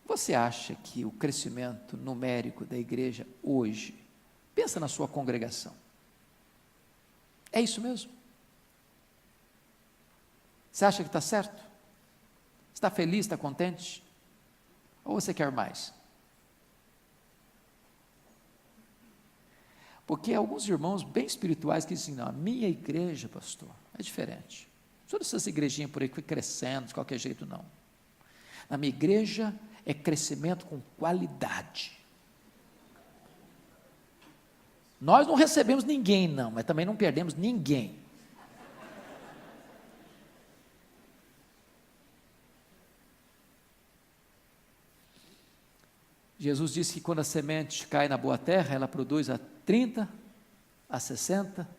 Você acha que o crescimento numérico da igreja hoje, pensa na sua congregação, é isso mesmo? Você acha que está certo? Está feliz, está contente? Ou você quer mais? Porque há alguns irmãos bem espirituais que dizem: não, a minha igreja, pastor, é diferente. Todas essas igrejinhas por aí que foi crescendo de qualquer jeito, não. Na minha igreja é crescimento com qualidade. Nós não recebemos ninguém, não, mas também não perdemos ninguém. Jesus disse que quando a semente cai na boa terra, ela produz a 30, a 60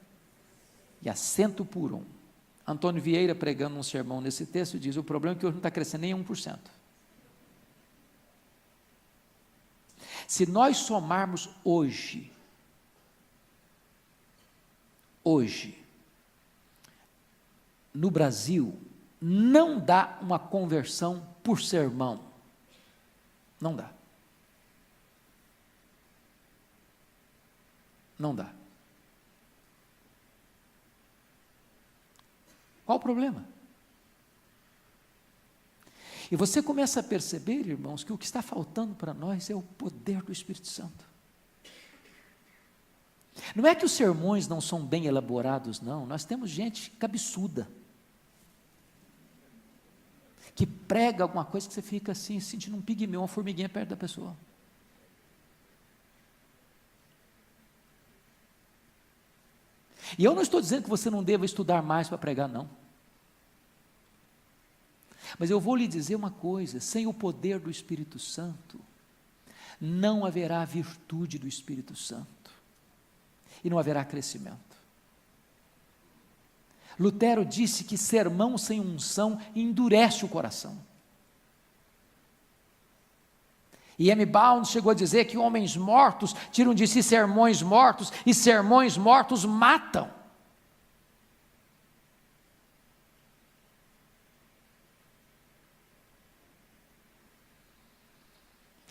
e a 100 por 1. Antônio Vieira, pregando um sermão nesse texto, diz: o problema é que hoje não está crescendo nem 1%. Se nós somarmos hoje, no Brasil, não dá uma conversão por sermão. Não dá. Não dá. Qual o problema? E você começa a perceber, irmãos, que o que está faltando para nós é o poder do Espírito Santo. Não é que os sermões não são bem elaborados, não. Nós temos gente cabeçuda, que prega alguma coisa que você fica assim, sentindo um pigmeu, uma formiguinha perto da pessoa. E eu não estou dizendo que você não deva estudar mais para pregar, não. Mas eu vou lhe dizer uma coisa: sem o poder do Espírito Santo, não haverá virtude do Espírito Santo, e não haverá crescimento. Lutero disse que sermão sem unção endurece o coração. E M. Bound chegou a dizer que homens mortos tiram de si sermões mortos, e sermões mortos matam.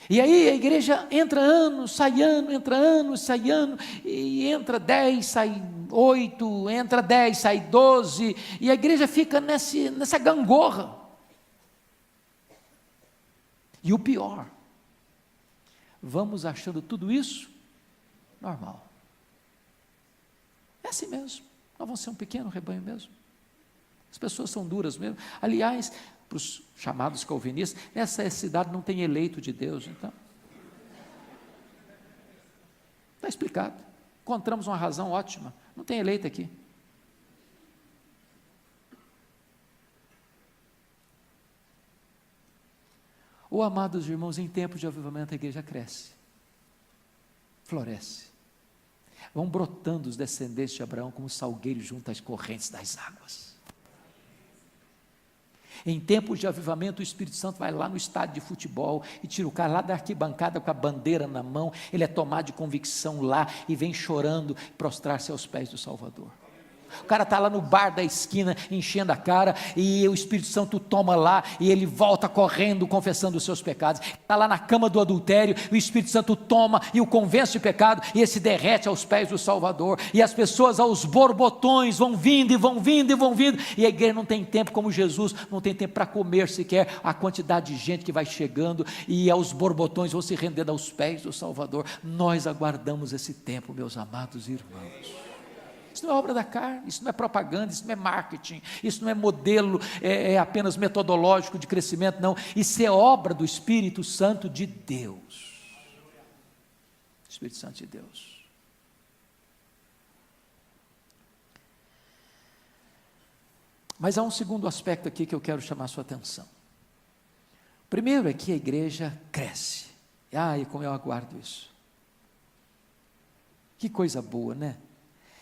E aí a igreja entra ano, sai ano, entra ano, sai ano, e entra 10, sai 8, entra 10, sai 12, e a igreja fica nessa gangorra. E o pior, vamos achando tudo isso normal. É assim mesmo, nós vamos ser um pequeno rebanho mesmo. As pessoas são duras mesmo. Aliás, para os chamados calvinistas, essa cidade não tem eleito de Deus, então está explicado. Encontramos uma razão ótima, não tem eleito aqui. Oh, amados irmãos, em tempos de avivamento a igreja cresce, floresce, vão brotando os descendentes de Abraão como salgueiros junto às correntes das águas. Em tempos de avivamento, o Espírito Santo vai lá no estádio de futebol e tira o cara lá da arquibancada com a bandeira na mão, ele é tomado de convicção lá e vem chorando prostrar-se aos pés do Salvador. O cara está lá no bar da esquina enchendo a cara, e o Espírito Santo toma lá e ele volta correndo confessando os seus pecados. Está lá na cama do adultério, o Espírito Santo toma e o convence de pecado, e ele se derrete aos pés do Salvador, e as pessoas aos borbotões vão vindo e vão vindo e vão vindo, e a igreja não tem tempo, como Jesus não tem tempo para comer sequer, a quantidade de gente que vai chegando, e aos borbotões vão se rendendo aos pés do Salvador. Nós aguardamos esse tempo, meus amados irmãos. Isso não é obra da carne, isso não é propaganda, isso não é marketing, isso não é modelo, é apenas metodológico de crescimento, não. Isso é obra do Espírito Santo de Deus. Espírito Santo de Deus. Mas há um segundo aspecto aqui que eu quero chamar a sua atenção. Primeiro é que a igreja cresce. E como eu aguardo isso. Que coisa boa, né?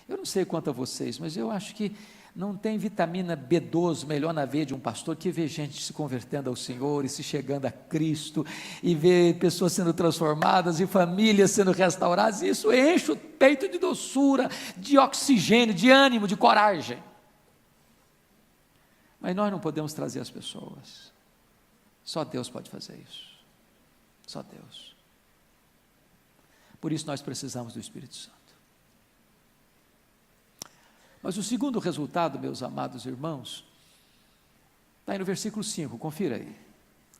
Eu não sei quanto a vocês, mas eu acho que não tem vitamina B12 melhor na veia de um pastor que ver gente se convertendo ao Senhor e se chegando a Cristo, e ver pessoas sendo transformadas e famílias sendo restauradas. Isso enche o peito de doçura, de oxigênio, de ânimo, de coragem. Mas nós não podemos trazer as pessoas, só Deus pode fazer isso, só Deus. Por isso nós precisamos do Espírito Santo. Mas o segundo resultado, meus amados irmãos, está aí no versículo 5, confira aí.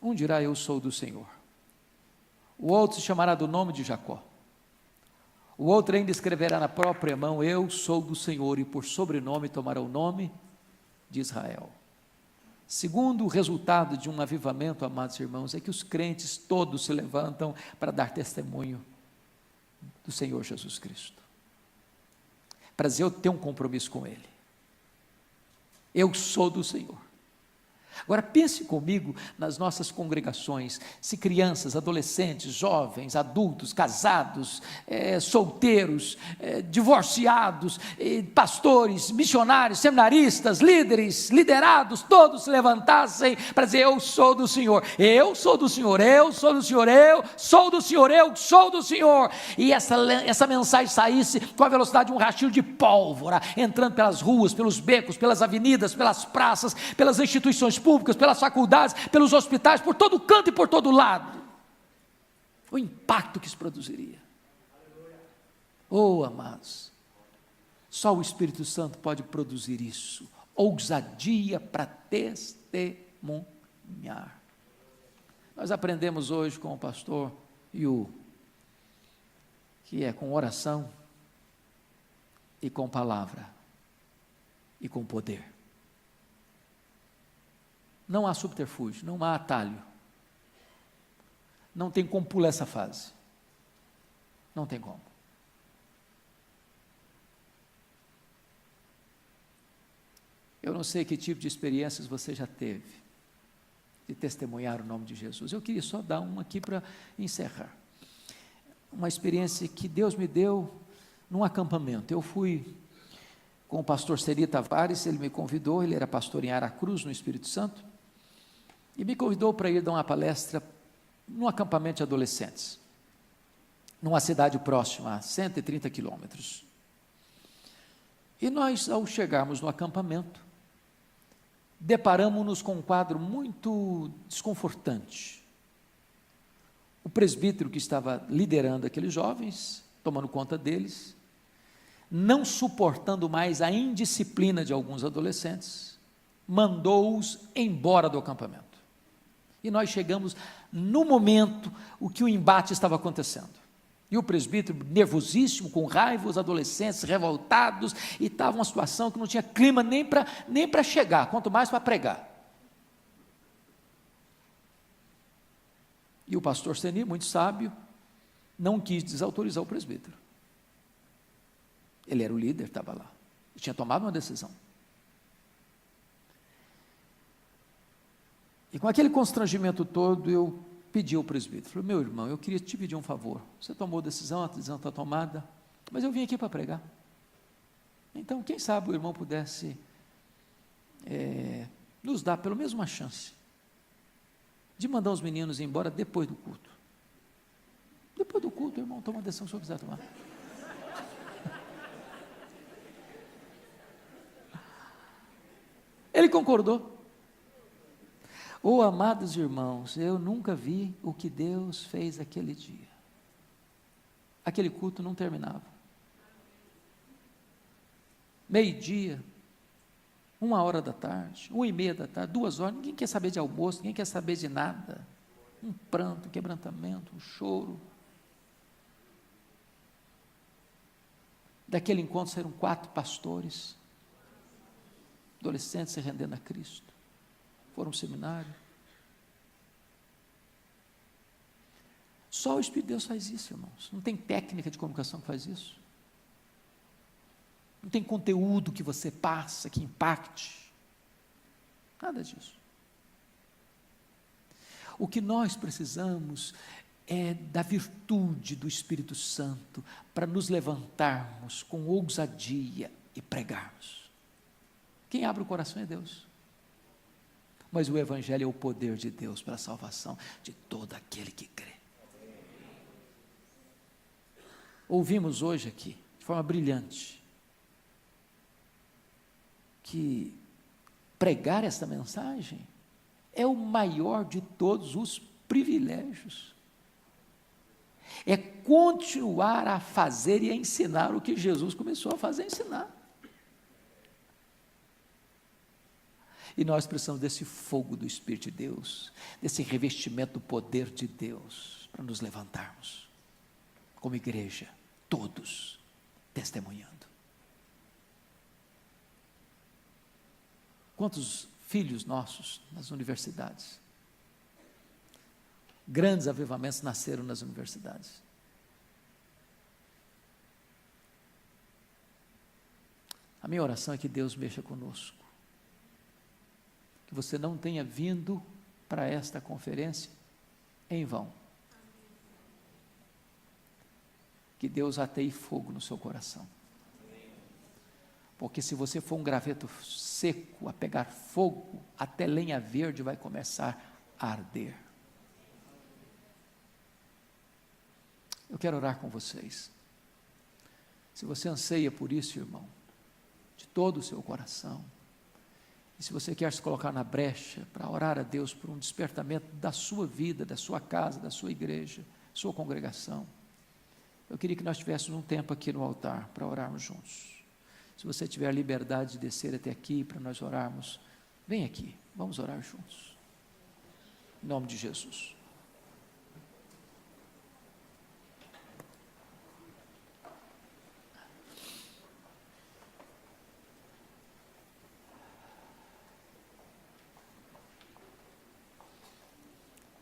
Um dirá: eu sou do Senhor. O outro se chamará do nome de Jacó. O outro ainda escreverá na própria mão: eu sou do Senhor, e por sobrenome tomará o nome de Israel. Segundo resultado de um avivamento, amados irmãos, é que os crentes todos se levantam para dar testemunho do Senhor Jesus Cristo. Para dizer: eu tenho um compromisso com Ele, eu sou do Senhor. Agora pense comigo nas nossas congregações, se crianças, adolescentes, jovens, adultos, casados, solteiros, divorciados, pastores, missionários, seminaristas, líderes, liderados, todos se levantassem para dizer: eu sou do Senhor, eu sou do Senhor, eu sou do Senhor, eu sou do Senhor, eu sou do Senhor. E essa mensagem saísse com a velocidade de um rastilho de pólvora, entrando pelas ruas, pelos becos, pelas avenidas, pelas praças, pelas instituições públicas, pelas faculdades, pelos hospitais, por todo canto e por todo lado. O impacto que isso produziria. Oh, amados, só o Espírito Santo pode produzir isso, ousadia para testemunhar. Nós aprendemos hoje com o pastor Yu, que é com oração e com palavra e com poder. Não há subterfúgio, não há atalho. Não tem como pular essa fase. Não tem como. Eu não sei que tipo de experiências você já teve de testemunhar o nome de Jesus. Eu queria só dar uma aqui para encerrar. Uma experiência que Deus me deu num acampamento. Eu fui com o pastor Seri Tavares, ele me convidou, ele era pastor em Aracruz, no Espírito Santo, e me convidou para ir dar uma palestra num acampamento de adolescentes, numa cidade próxima, a 130 quilômetros. E nós, ao chegarmos no acampamento, deparamos-nos com um quadro muito desconfortante. O presbítero que estava liderando aqueles jovens, tomando conta deles, não suportando mais a indisciplina de alguns adolescentes, mandou-os embora do acampamento. E nós chegamos no momento em que o embate estava acontecendo. E o presbítero, nervosíssimo, com raiva, os adolescentes revoltados, e estava uma situação que não tinha clima nem para chegar, quanto mais para pregar. E o pastor Seni, muito sábio, não quis desautorizar o presbítero. Ele era o líder, estava lá. Ele tinha tomado uma decisão. E com aquele constrangimento todo, eu pedi ao presbítero, falei, meu irmão, eu queria te pedir um favor. Você tomou a decisão está tomada, mas eu vim aqui para pregar. Então, quem sabe o irmão pudesse nos dar pelo menos uma chance de mandar os meninos embora depois do culto. Depois do culto, o irmão toma a decisão que o senhor quiser tomar. Ele concordou. Oh, amados irmãos, eu nunca vi o que Deus fez aquele dia. Aquele culto não terminava. Meio-dia, 1h da tarde, 1h30 da tarde, 2h, ninguém quer saber de almoço, ninguém quer saber de nada. Um pranto, um quebrantamento, um choro. Daquele encontro saíram 4 pastores, adolescentes se rendendo a Cristo. Foram ao seminário. Só o Espírito de Deus faz isso, irmãos. Não tem técnica de comunicação que faz isso. Não tem conteúdo que você passa, que impacte. Nada disso. O que nós precisamos é da virtude do Espírito Santo para nos levantarmos com ousadia e pregarmos. Quem abre o coração é Deus. Mas o Evangelho é o poder de Deus para a salvação de todo aquele que crê. Ouvimos hoje aqui, de forma brilhante, que pregar esta mensagem é o maior de todos os privilégios. É continuar a fazer e a ensinar o que Jesus começou a fazer e ensinar. E nós precisamos desse fogo do Espírito de Deus, desse revestimento do poder de Deus, para nos levantarmos, como igreja, todos, testemunhando. Quantos filhos nossos nas universidades? Grandes avivamentos nasceram nas universidades. A minha oração é que Deus mexa conosco. Que você não tenha vindo para esta conferência em vão. Que Deus ateie fogo no seu coração. Porque se você for um graveto seco a pegar fogo, até lenha verde vai começar a arder. Eu quero orar com vocês. Se você anseia por isso, irmão, de todo o seu coração, e se você quer se colocar na brecha para orar a Deus por um despertamento da sua vida, da sua casa, da sua igreja, sua congregação, eu queria que nós tivéssemos um tempo aqui no altar para orarmos juntos. Se você tiver liberdade de descer até aqui para nós orarmos, vem aqui, vamos orar juntos. Em nome de Jesus.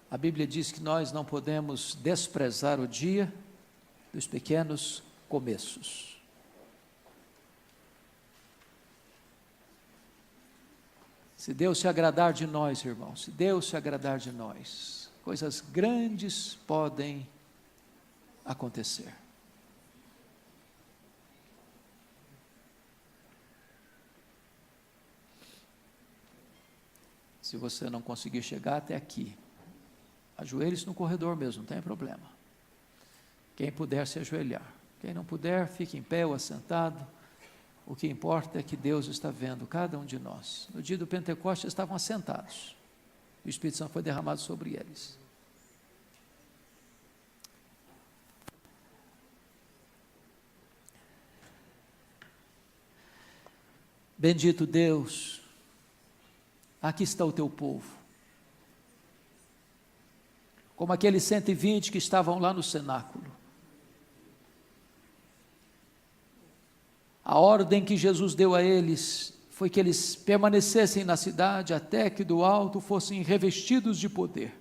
A Bíblia diz que nós não podemos desprezar o dia dos pequenos começos. Se Deus se agradar de nós, irmãos, se Deus se agradar de nós, coisas grandes podem acontecer. Se você não conseguir chegar até aqui, ajoelhe-se no corredor mesmo, não tem problema. Quem puder se ajoelhar, quem não puder, fique em pé ou assentado. O que importa é que Deus está vendo cada um de nós. No dia do Pentecostes estavam assentados, o Espírito Santo foi derramado sobre eles. Bendito Deus, aqui está o teu povo, como aqueles 120 que estavam lá no cenáculo. A ordem que Jesus deu a eles foi que eles permanecessem na cidade até que do alto fossem revestidos de poder.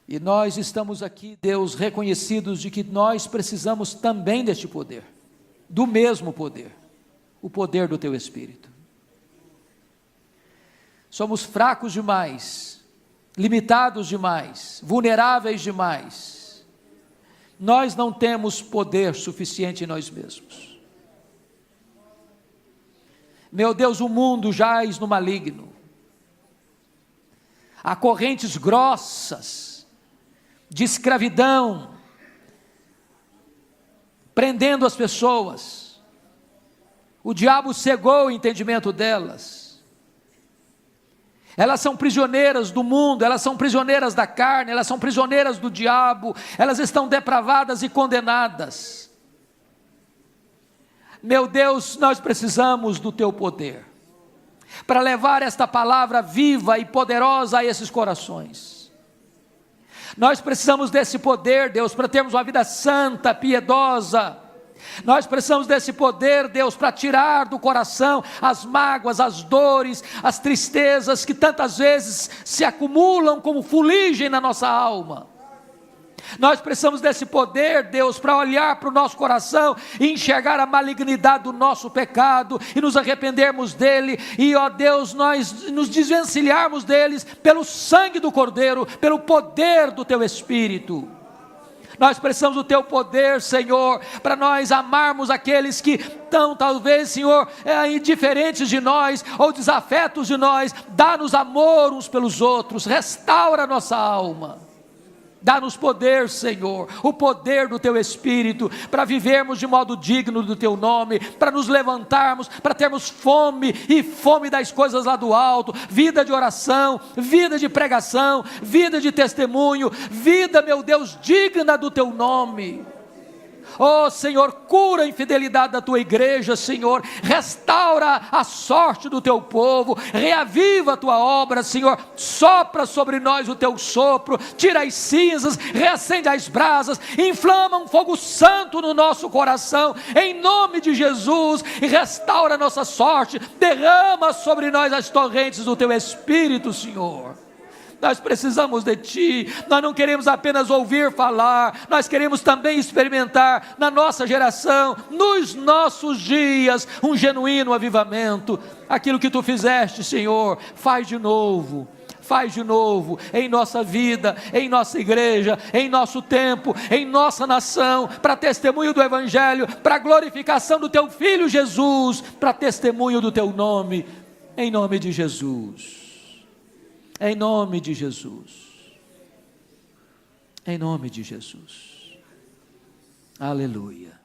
E nós estamos aqui, Deus, reconhecidos de que nós precisamos também deste poder, do mesmo poder, o poder do teu Espírito. Somos fracos demais, limitados demais, vulneráveis demais. Nós não temos poder suficiente em nós mesmos. Meu Deus, o mundo jaz no maligno. Há correntes grossas de escravidão prendendo as pessoas. O diabo cegou o entendimento delas. Elas são prisioneiras do mundo, elas são prisioneiras da carne, elas são prisioneiras do diabo, elas estão depravadas e condenadas. Meu Deus, nós precisamos do teu poder, para levar esta palavra viva e poderosa a esses corações. Nós precisamos desse poder, Deus, para termos uma vida santa, piedosa. Nós precisamos desse poder, Deus, para tirar do coração as mágoas, as dores, as tristezas que tantas vezes se acumulam como fuligem na nossa alma. Nós precisamos desse poder, Deus, para olhar para o nosso coração e enxergar a malignidade do nosso pecado e nos arrependermos dele e, ó Deus, nós nos desvencilharmos deles pelo sangue do Cordeiro, pelo poder do teu Espírito. Nós precisamos do teu poder, Senhor, para nós amarmos aqueles que estão, talvez, Senhor, indiferentes de nós ou desafetos de nós. Dá-nos amor uns pelos outros, restaura a nossa alma. Dá-nos poder, Senhor, o poder do teu Espírito, para vivermos de modo digno do teu nome, para nos levantarmos, para termos fome, e fome das coisas lá do alto, vida de oração, vida de pregação, vida de testemunho, vida, meu Deus, digna do teu nome. Oh Senhor, cura a infidelidade da tua igreja, Senhor, restaura a sorte do teu povo, reaviva a tua obra, Senhor, sopra sobre nós o teu sopro, tira as cinzas, reacende as brasas, inflama um fogo santo no nosso coração, em nome de Jesus, e restaura a nossa sorte, derrama sobre nós as torrentes do teu Espírito, Senhor. Nós precisamos de Ti, nós não queremos apenas ouvir falar, nós queremos também experimentar na nossa geração, nos nossos dias, um genuíno avivamento. Aquilo que Tu fizeste, Senhor, faz de novo em nossa vida, em nossa igreja, em nosso tempo, em nossa nação, para testemunho do Evangelho, para glorificação do Teu Filho Jesus, para testemunho do Teu nome, em nome de Jesus. Em nome de Jesus, em nome de Jesus, aleluia.